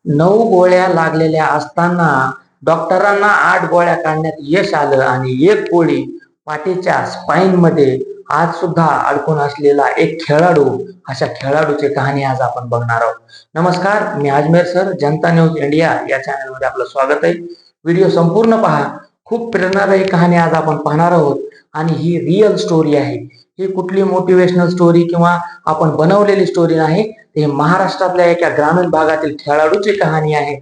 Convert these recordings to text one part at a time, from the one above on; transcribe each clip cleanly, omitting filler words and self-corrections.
9 गोळ्या लागलेल्या असताना डॉक्टरांना 8 गोळ्या काढण्यात यश आलं आणि एक गोळी पाठीच्या स्पाईन मध्ये आज सुद्धा अडकून असलेला एक खेळाडू, अशा खेळाडूची कहाणी आज आपण बघणार आहोत. नमस्कार, मी अजमेर सर, जनता न्यूज इंडिया या चॅनल मध्ये आपलं स्वागत आहे. व्हिडिओ संपूर्ण पहा. खूप प्रेरणादायी कहाणी आज आपण पाहणार आहोत आणि ही रिअल स्टोरी आहे. ही कुठली मोटिवेशनल स्टोरी किंवा आपण बनवलेली स्टोरी नाही. हे महाराष्ट्रातल्या एका ग्रामीण भागातील खेळाडूची कहाणी आहे,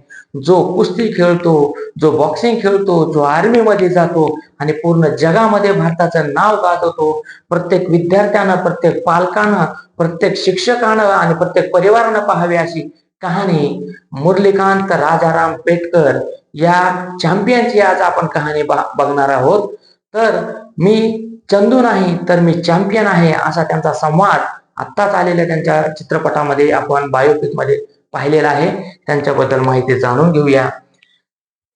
जो कुस्ती खेळतो, जो बॉक्सिंग खेळतो, जो आर्मी मध्ये जातो आणि पूर्ण जगामध्ये भारताचं नाव गाजवतो. प्रत्येक विद्यार्थ्यानं, प्रत्येक पालकानं, प्रत्येक शिक्षकानं आणि प्रत्येक परिवारानं पाहावी अशी कहाणी मुरलीकांत राजाराम पेटकर या चॅम्पियनची आज आपण कहाणी बघणार आहोत. तर मी चंदू नाही तर मी चॅम्पियन आहे, असा त्यांचा संवाद आत्ताच आलेल्या त्यांच्या चित्रपटामध्ये आपण बायोपिक मध्ये पाहिलेला आहे. त्यांच्याबद्दल माहिती जाणून घेऊया.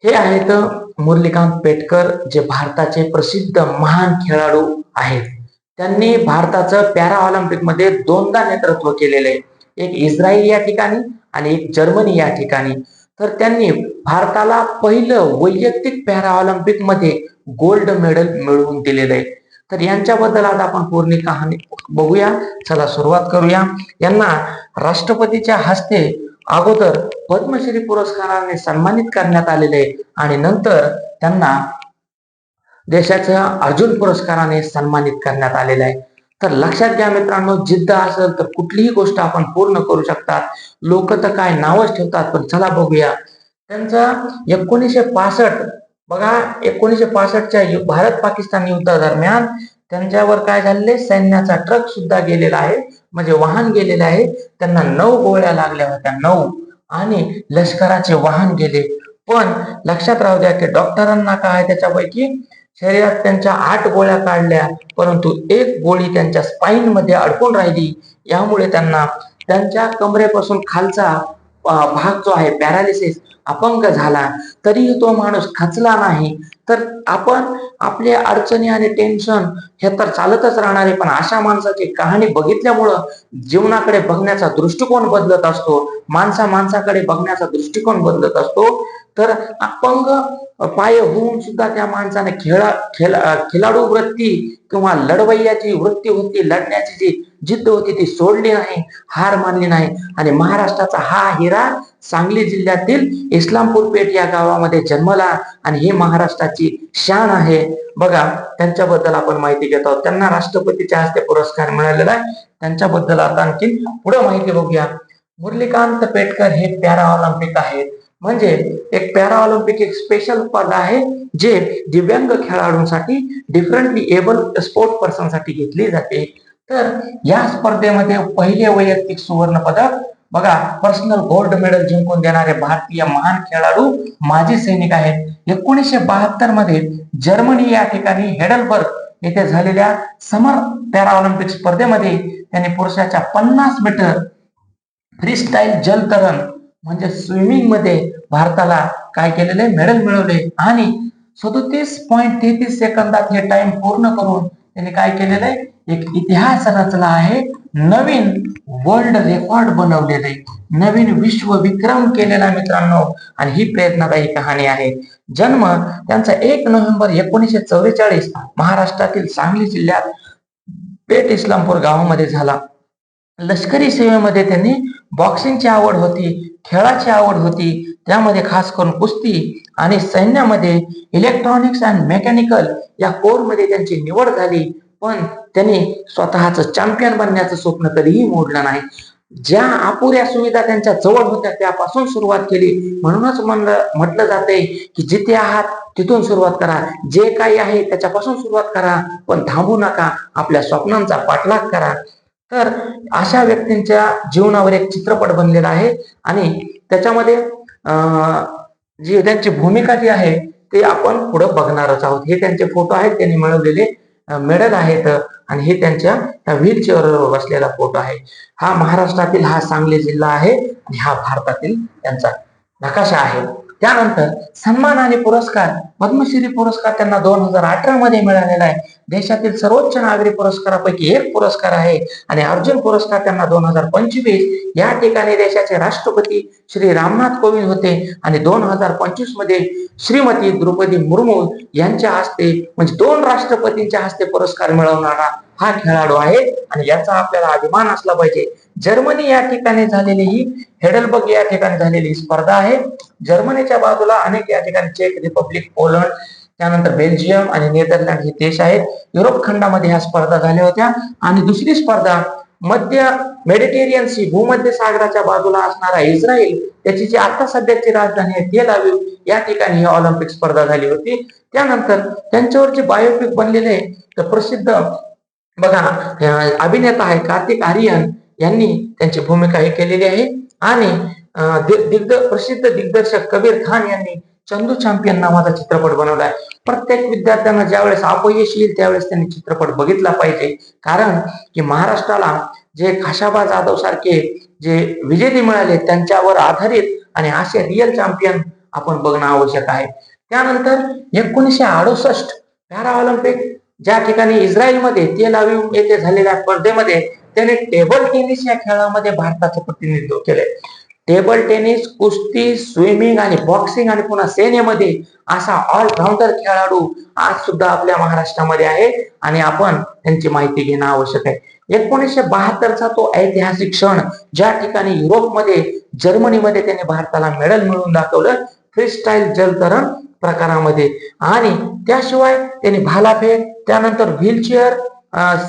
हे आहेत मुरलीकांत पेटकर, जे भारताचे प्रसिद्ध महान खेळाडू आहेत. त्यांनी भारताचं पॅरा ऑलिम्पिक मध्ये 2दा नेतृत्व केलेले आहे, एक इस्रायल या ठिकाणी आणि एक जर्मनी या ठिकाणी. तर त्यांनी भारताला पहिलं वैयक्तिक पॅरा ऑलिम्पिक मध्ये गोल्ड मेडल मिळवून दिलेलं आहे. तर यांच्याबद्दल आज आपण पूर्ण कहाणी बघूया. चला सुरुवात करूया. यांना राष्ट्रपतीच्या हस्ते अगोदर पद्मश्री पुरस्काराने सन्मानित करण्यात आलेले आणि नंतर त्यांना देशाच्या अर्जुन पुरस्काराने सन्मानित करण्यात आलेले आहे. तर लक्षात घ्या मित्रांनो, जिद्द असेल तर कुठलीही गोष्ट आपण पूर्ण करू शकतात. लोक तर काय नावच ठेवतात, पण चला बघूया. त्यांचा 1965 बघा, 1965च्या भारत पाकिस्तान युद्धादरम्यान त्यांच्यावर काय झालेले, सैन्याचा ट्रक सुद्धा गेलेला आहे, म्हणजे वाहन गेलेले आहे. त्यांना 9 गोळ्या लागल्या होत्या, 9, आणि लष्कराचे वाहन गेले. पण लक्षात राहू द्या की डॉक्टरांना काय त्याच्यापैकी शरीरात त्यांच्या 8 गोळ्या काढल्या, परंतु एक गोळी त्यांच्या स्पाईन मध्ये अडकून राहिली. यामुळे त्यांना त्यांच्या कमरेपासून खालचा भाग जो आहे, पॅरालिसिस, अपंग झाला. तरीही तो माणूस खचला नाही. तर आपण आपल्या अडचणी आणि टेन्शन हे तर चालतच राहणार आहे, पण अशा माणसाची कहाणी बघितल्यामुळं जीवनाकडे बघण्याचा दृष्टिकोन बदलत असतो, माणसाकडे बघण्याचा दृष्टिकोन बदलत असतो. तर अपंग पाय होऊन सुद्धा त्या माणसाने खिलाडू वृत्ती किंवा लढवय्याची वृत्ती होती, लढण्याची जी जिद्द होती ती सोडली नाही, हार मानली नाही. आणि महाराष्ट्राचा हा हिरा सांगली जिल्ह्यातील इस्लामपूर पेठ या गावामध्ये जन्मला आणि ही महाराष्ट्राची शान आहे. बघा, त्यांच्याबद्दल आपण माहिती घेत आहोत. त्यांना राष्ट्रपतीच्या हस्ते पुरस्कार मिळालेला आहे. त्यांच्याबद्दल आता आणखी पुढे माहिती बघूया. मुरलीकांत पेटकर हे पॅरा ऑलिम्पिक आहेत, म्हणजे एक पॅरा ऑलिम्पिक एक स्पेशल स्पर्धा आहे, जे दिव्यांग खेळाडूंसाठी, डिफरंटली एबल स्पोर्ट पर्सन साठी घेतली जाते. तर या स्पर्धेमध्ये पहिले वैयक्तिक सुवर्ण पदक बघा, पर्सनल गोल्ड मेडल जिंकून देणारे भारतीय महान खेळाडू माजी सैनिक आहेत. 1972 मध्ये जर्मनी या ठिकाणी हेडलबर्ग येथे झालेल्या समर पॅरा ऑलिम्पिक स्पर्धेमध्ये त्यांनी पुरुषाच्या 50 मीटर फ्रीस्टाईल जलतरण म्हणजे स्विमिंग मध्ये भारताला काय केलेले, मेडल मिळवले आणि 37.33 सेकंदात हे टाइम पूर्ण करून त्यांनी काय केलेलं आहे, एक इतिहास रचला आहे. नवीन वर्ल्ड रेकॉर्ड बनवलेले, नवीन विश्व विक्रम केलेला मित्रांनो. आणि ही प्रेरणादायी कहाणी आहे. जन्म त्यांचा 1 नोव्हेंबर 1944 महाराष्ट्रातील सांगली जिल्ह्यात पेठ इस्लामपूर गावामध्ये झाला. लष्करी सेवेमध्ये त्यांनी बॉक्सिंगची आवड होती, खेळाची आवड होती, त्यामध्ये खास करून कुस्ती, आणि सैन्यामध्ये इलेक्ट्रॉनिक्स अँड मेकॅनिकल या कोर मध्ये त्यांची निवड झाली. पण त्यांनी स्वतःच चॅम्पियन बनण्याचं स्वप्न कधीही मोडलं नाही. ज्या अपुऱ्या सुविधा त्यांच्या जवळ होत्या त्यापासून सुरुवात केली. म्हणूनच म्हटलं जाते की जिथे आहात तिथून सुरुवात करा, जे काही आहे त्याच्यापासून सुरुवात करा, पण थांबू नका, आपल्या स्वप्नांचा पाठलाग करा. तर अशा व्यक्तींच्या जीवनावर एक चित्रपट बनलेला आहे आणि त्याच्यामध्ये जी त्यांची भूमिका जी आहे ते आपण पुढे बघणारच आहोत. हे त्यांचे फोटो आहेत, त्यांनी मिळवलेले मेडल आहेत आणि हे त्यांच्या व्हील चेअरवर बसलेला फोटो आहे. हा महाराष्ट्रातील, हा सांगली जिल्हा आहे आणि हा भारतातील त्यांचा नकाशा आहे. त्यानंतर सन्मान आणि पुरस्कार, पद्मश्री पुरस्कार त्यांना 2018 मध्ये मिळालेला आहे. देशातील सर्वोच्च नागरी पुरस्कारापैकी एक पुरस्कार आहे. आणि अर्जुन पुरस्कार त्यांना 2025 या ठिकाणी देशाचे राष्ट्रपती श्री रामनाथ कोविंद होते. आणि 2025 मध्ये श्रीमती द्रौपदी मुर्मू यांच्या हस्ते, म्हणजे 2 राष्ट्रपतींच्या हस्ते पुरस्कार मिळवणारा हा खेळाडू आहे. आणि याचा आपल्याला अभिमान असला पाहिजे. जर्मनी या ठिकाणी झालेली ही हेडलबर्ग या ठिकाणी झालेली स्पर्धा आहे. जर्मनीच्या बाजूला अनेक या ठिकाणी चेक रिपब्लिक, पोलंड, त्यानंतर बेल्जियम आणि नेदरलँड हे देश आहेत. युरोप खंडामध्ये ह्या स्पर्धा झाल्या होत्या. आणि दुसरी स्पर्धा मध्य मेडिटेरियन सी, भूमध्य सागराच्या बाजूला असणारा इस्रायल, त्याची जी आता सध्याची राजधानी आहे तेल अवीव, या ठिकाणी ही ऑलिम्पिक स्पर्धा झाली होती. त्यानंतर त्यांच्यावर जे बायोपिक बनलेले आहे, तर प्रसिद्ध बघा अभिनेता आहे कार्तिक आर्यन यांनी त्यांची भूमिका ही केलेली आहे. आणि प्रसिद्ध दिग्दर्शक कबीर खान यांनी चंदू चॅम्पियन नावाचा चित्रपट बनवलाय. प्रत्येक विद्यार्थ्यांना ज्यावेळेस अपयश येईल त्यावेळेस त्यांनी चित्रपट बघितला पाहिजे. कारण की महाराष्ट्राला जे खाशाबा जाधव सारखे जे विजेते मिळाले त्यांच्यावर आधारित आणि असे रिअल चॅम्पियन आपण बघणं आवश्यक आहे. त्यानंतर 1968 पॅरा ऑलिम्पिक, ज्या ठिकाणी इस्रायलमध्ये तेल अवीव येथे झालेल्या स्पर्धेमध्ये त्याने टेबल टेनिस या खेळामध्ये भारताचं प्रतिनिधित्व केलंय. टेबल टेनिस, कुस्ती, स्विमिंग आणि बॉक्सिंग आणि पुन्हा सेनेमध्ये असा ऑलराऊंडर खेळाडू आज सुद्धा आपल्या महाराष्ट्रामध्ये आहे. आणि आपण त्यांची माहिती घेणं आवश्यक आहे. 1972चा तो ऐतिहासिक क्षण, ज्या ठिकाणी युरोपमध्ये, जर्मनीमध्ये त्याने भारताला मेडल मिळवून दाखवलं फ्रीस्टाईल जलतरण प्रकारामध्ये. आणि त्याशिवाय त्यांनी भालाफेक, त्यानंतर व्हीलचेअर,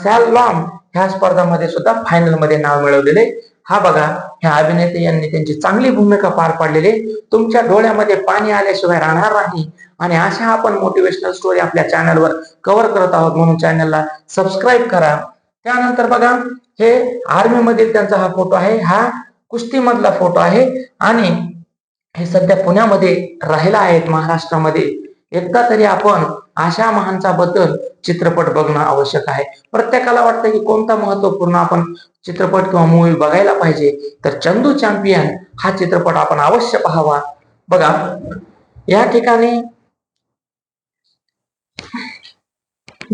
सॅलॉम ह्या स्पर्धामध्ये सुद्धा फायनल मध्ये नाव मिळवलेले. हा बघा, ह्या अभिनेते यांनी त्यांची चांगली भूमिका पार पाडलेली. तुमच्या डोळ्यामध्ये पाणी आल्याशिवाय राहणार नाही. आणि अशा आपण मोटिवेशनल स्टोरी आपल्या चॅनलवर कव्हर करत आहोत, म्हणून चॅनलला सबस्क्राईब करा. त्यानंतर बघा, हे आर्मी मधील त्यांचा हा फोटो आहे, हा कुस्ती मधला फोटो आहे. आणि हे सध्या पुण्यामध्ये राहिला आहेत, महाराष्ट्रामध्ये. एकदा तरी आपण अशा माणसा बद्दल चित्रपट बघणं आवश्यक आहे. प्रत्येकाला वाटतं की कोणता महत्वपूर्ण आपण चित्रपट किंवा मूवी बघायला पाहिजे, तर चंदू चॅम्पियन हा चित्रपट आपण अवश्य पाहावा. बघा, या ठिकाणी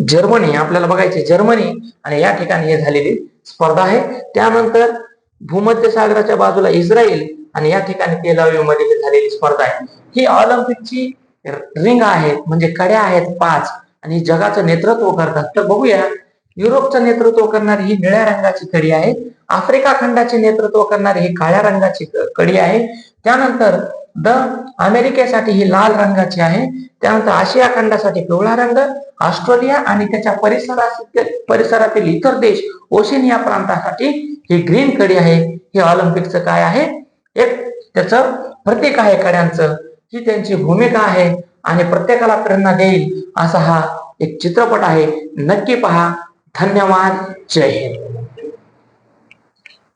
जर्मनी आपल्याला बघायचे, जर्मनी आणि या ठिकाणी हे झालेली स्पर्धा आहे. त्यानंतर भूमध्य सागराच्या बाजूला इस्रायल आणि या ठिकाणी तेल अवीव मध्ये झालेली स्पर्धा आहे. ही ऑलिम्पिकची रिंग आहेत, म्हणजे कड्या आहेत 5, आणि जगाचं नेतृत्व करतात. तर बघूया, युरोपचं नेतृत्व करणारी ही निळ्या रंगाची कडी आहे. आफ्रिका खंडाचे नेतृत्व करणारी ही काळ्या रंगाची कडी आहे. त्यानंतर अमेरिकेसाठी ही लाल रंगाची आहे. त्यानंतर आशिया खंडासाठी पिवळा रंग, ऑस्ट्रेलिया आणि त्याच्या परिसरातील इतर देश, ओशनिया प्रांतासाठी ही ग्रीन कडी आहे. हे ऑलिम्पिकचं काय आहे, एक त्याचं प्रतीक आहे कड्यांचं. ही त्यांची भूमिका आहे आणि प्रत्येकाला प्रेरणा देईल असा हा एक चित्रपट आहे. नक्की पहा. धन्यवाद. जय हिंद.